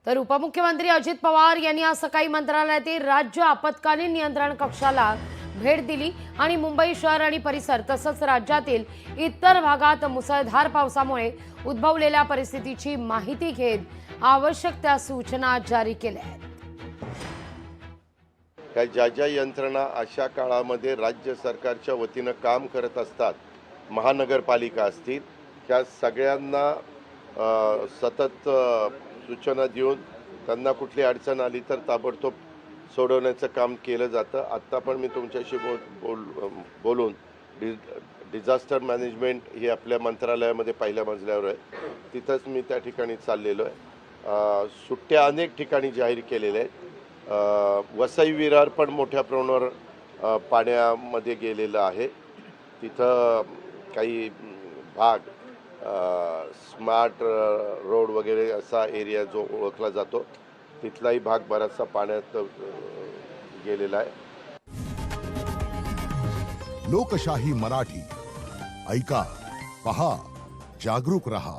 तर उपमुख्यमंत्री अजित पवार यांनी आज सकाळी मंत्रालयातील राज्य आपत्कालीन नियंत्रण कक्षाला भेट दिली आणि मुंबई शहर आणि परिसर तसंच राज्यातील इतर भागात मुसळधार पावसामुळे उद्भवलेल्या परिस्थितीची माहिती घेत आवश्यक त्या सूचना जारी केल्या आहेत। ज्या यंत्रणा अशा काळामध्ये राज्य सरकारच्या वतीनं काम करत असतात, महानगरपालिका असतील, त्या सगळ्यांना सतत सूचना देऊन त्यांना कुठली अडचण आली तर ताबडतोब सोडवण्याचं काम केलं जातं। आत्ता पण मी तुमच्याशी बोलून डिझास्टर मॅनेजमेंट ही आपल्या मंत्रालयामध्ये पहिल्या मजल्यावर आहे, तिथंच मी त्या ठिकाणी चाललेलो आहे। सुट्ट्या अनेक ठिकाणी जाहीर केलेल्या आहेत। वसई विरार पण मोठ्या प्रमाणावर पाण्यामध्ये गेलेलं आहे। तिथं काही भाग स्मार्ट रोड वगैरे असा एरिया जो ओळखला जातो, तिथलाही भाग बराचसा पाण्यात गेलेला आहे। लोकशाही मराठी ऐका, पहा, जागरूक रहा।